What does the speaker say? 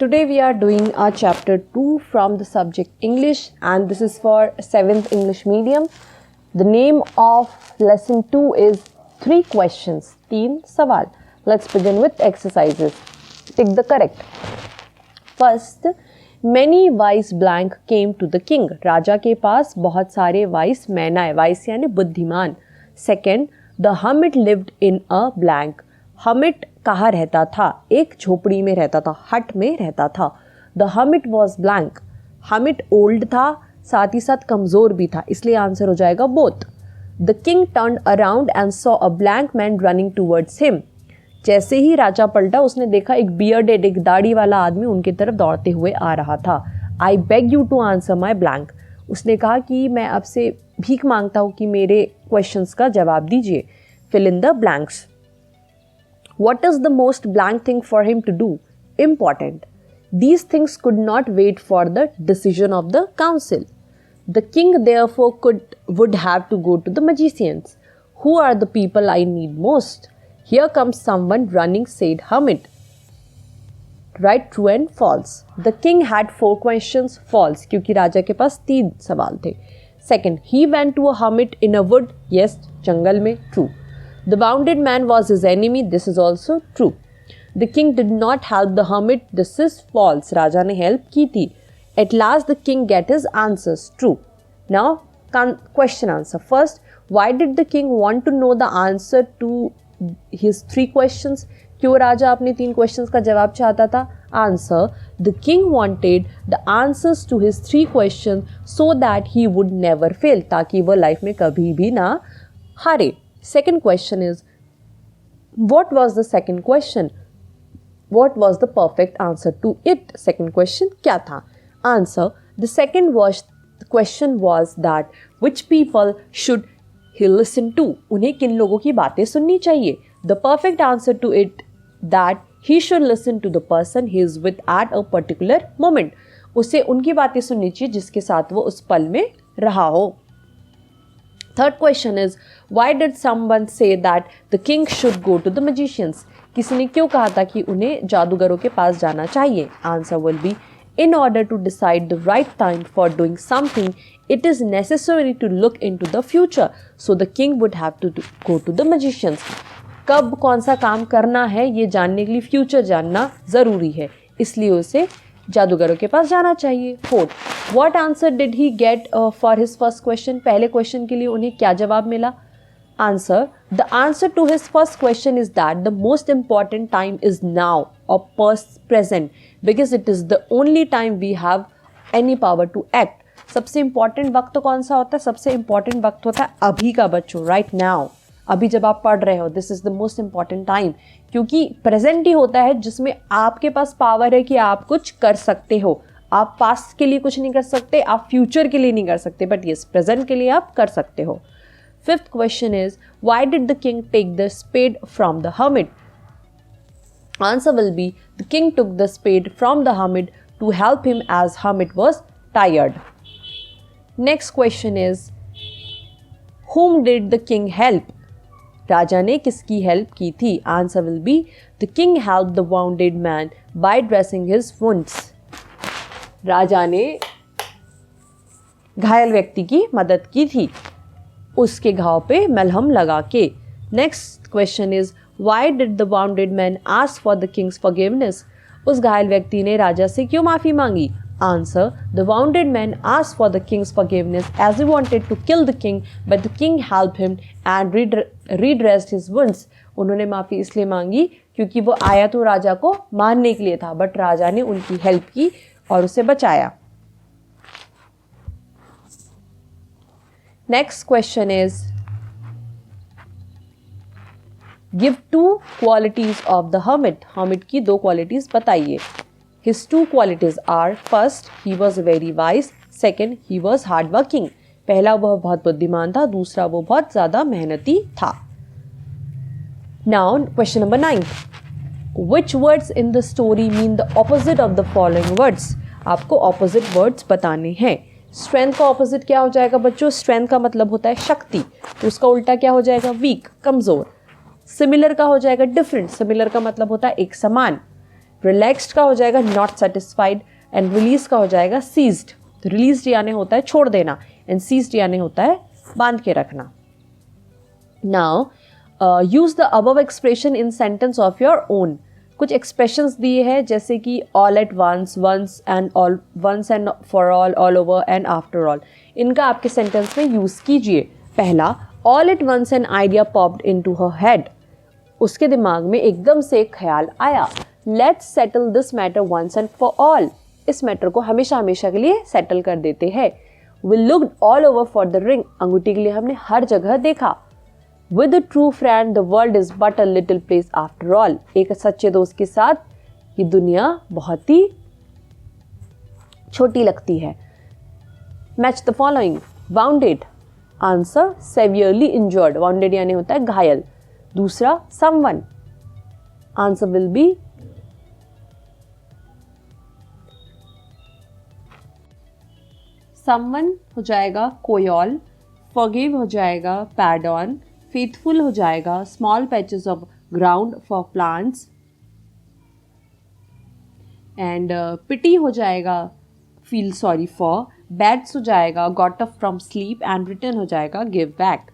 Today we are doing our chapter 2 from the subject English, and this is for 7th English medium. The name of lesson 2 is 3 questions, 3 सवाल. Let's begin with exercises. Tick the correct. First, many wise blank came to the king. राजा के पास बहुत सारे wise men आए. Wise यानी बुद्धिमान. Second, the hermit lived in a blank. hermit कहाँ रहता था? एक झोपड़ी में रहता था, हट में रहता था. The hermit was blank. hermit old था, साथ ही साथ कमज़ोर भी था, इसलिए आंसर हो जाएगा both. The king turned around and saw a blank man running towards him. जैसे ही राजा पलटा उसने देखा एक bearded, एक दाढ़ी वाला आदमी उनकी तरफ दौड़ते हुए आ रहा था. I beg you to answer my blank. उसने कहा कि मैं आपसे भीख मांगता हूँ कि मेरे क्वेश्चंस का जवाब दीजिए. Fill in the blanks. What is the most blank thing for him to do? Important. These things could not wait for the decision of the council. The king therefore would have to go to the magicians. Who are the people I need most? Here comes someone running, said hermit. Write true and false. The king had 4 questions. False, क्योंकि राजा के पास 3 सवाल थे. Second, he went to a hermit in a wood. Yes, जंगल में. True. The wounded man was his enemy. This is also true. The king did not help the hermit. This is false. राजा ने help की थी. At last the king get his answers. True. Now question answer. First, why did the king want to know the answer to his 3 questions? क्यों राजा अपने 3 questions का जवाब चाहता था? Answer. The king wanted the answers to his 3 questions so that he would never fail. ताकि वो life में कभी भी ना हारे. Second question is, what was the second question? What was the perfect answer to it? Second question क्या था? Answer. The second question was that which people should he listen to? उन्हें किन लोगों की बातें सुननी चाहिए? The perfect answer to it that he should listen to the person he is with at a particular moment. उसे उनकी बातें सुननी चाहिए जिसके साथ वो उस पल में रहा हो. Third question is, why did someone say that the king should go to the magicians? किसी ने क्यों कहा था कि उन्हें जादूगरों के पास जाना चाहिए? Answer will be, in order to decide the right time for doing something, it is necessary to look into the future. So the king would have to go to the magicians. कब कौन सा काम करना है ये जानने के लिए फ्यूचर जानना ज़रूरी है, इसलिए उसे जादूगरों के पास जाना चाहिए. Fourth, what answer did he get for his first question? पहले क्वेश्चन के लिए उन्हें क्या जवाब मिला? Answer. The answer to his first question is that the most important time is now or present because it is the only time we have any power to act. सबसे important वक्त तो कौन सा होता है? सबसे important वक्त होता है अभी का बच्चों, right now. अभी जब आप पढ़ रहे हो, this is the most important time, क्योंकि प्रेजेंट ही होता है जिसमें आपके पास पावर है कि आप कुछ कर सकते हो. आप पास्ट के लिए कुछ नहीं कर सकते, आप फ्यूचर के लिए नहीं कर सकते, बट यस प्रेजेंट के लिए आप कर सकते हो. Fifth question is, why did the king take the spade from the hermit? Answer will be, the king took the spade from the hermit to help him as hermit was tired. Next question is, whom did the king help? राजा ने किसकी help की थी? Answer will be, the king help the wounded man by dressing his wounds. राजा ने घायल व्यक्ति की मदद की थी उसके घाव पे मलहम लगा के. Next question is, why did the wounded man ask for the Kings forgiveness? उस घायल व्यक्ति ने राजा से क्यों माफ़ी मांगी? Answer. The wounded man asked for the king's forgiveness as he wanted to kill the king, but the king helped him and redressed his wounds. उन्होंने माफ़ी इसलिए मांगी क्योंकि वो आया तो राजा को मारने के लिए था, बट राजा ने उनकी हेल्प की और उसे बचाया. Next question is, give 2 qualities of the hermit. hermit की 2 qualities बताइए. His 2 qualities are, first, he was very wise. Second, he was hardworking. पहला वह बहुत बुद्धिमान था, दूसरा वो बहुत ज़्यादा मेहनती था. Now, question number 9. Which words in the story mean the opposite of the following words? आपको opposite words बताने हैं. Strength का opposite क्या हो जाएगा बच्चों? Strength का मतलब होता है शक्ति, तो उसका उल्टा क्या हो जाएगा? Weak, कमज़ोर. Similar का हो जाएगा different. Similar का मतलब होता है एक समान. रिलैक्स्ड का हो जाएगा नॉट सेटिस्फाइड, एंड रिलीज का हो जाएगा सीज्ड। तो रिलीज यानी होता है छोड़ देना, एंड सीज्ड यानी होता है बांध के रखना। Now use the above expression in sentence of your own. कुछ एक्सप्रेशंस दिए हैं जैसे कि all at once, once and all, once and for all over and after all. इनका आपके सेंटेंस में यूज कीजिए। पहला, all at once an idea popped into her head. उसके दिमाग में एकदम से एक ख्याल आया, let's settle this matter once and for all. इस मैटर को हमेशा हमेशा के लिए सेटल कर देते हैं। We looked all over for the ring. अंगूठी के लिए हमने हर जगह देखा। With a true friend the world is but a little place after all. एक सच्चे दोस्त के साथ ये दुनिया बहुत ही छोटी लगती है। Match the following. Wounded, answer severely injured. Wounded यानी होता है घायल। दूसरा, someone, answer will be someone हो जाएगा कोयल, फॉरगिव हो जाएगा पैडॉन, फेथफुल हो जाएगा small patches of ground for plants, and pity हो जाएगा फील सॉरी फॉर, बैड्स हो जाएगा got up from sleep, and return हो जाएगा गिव बैक।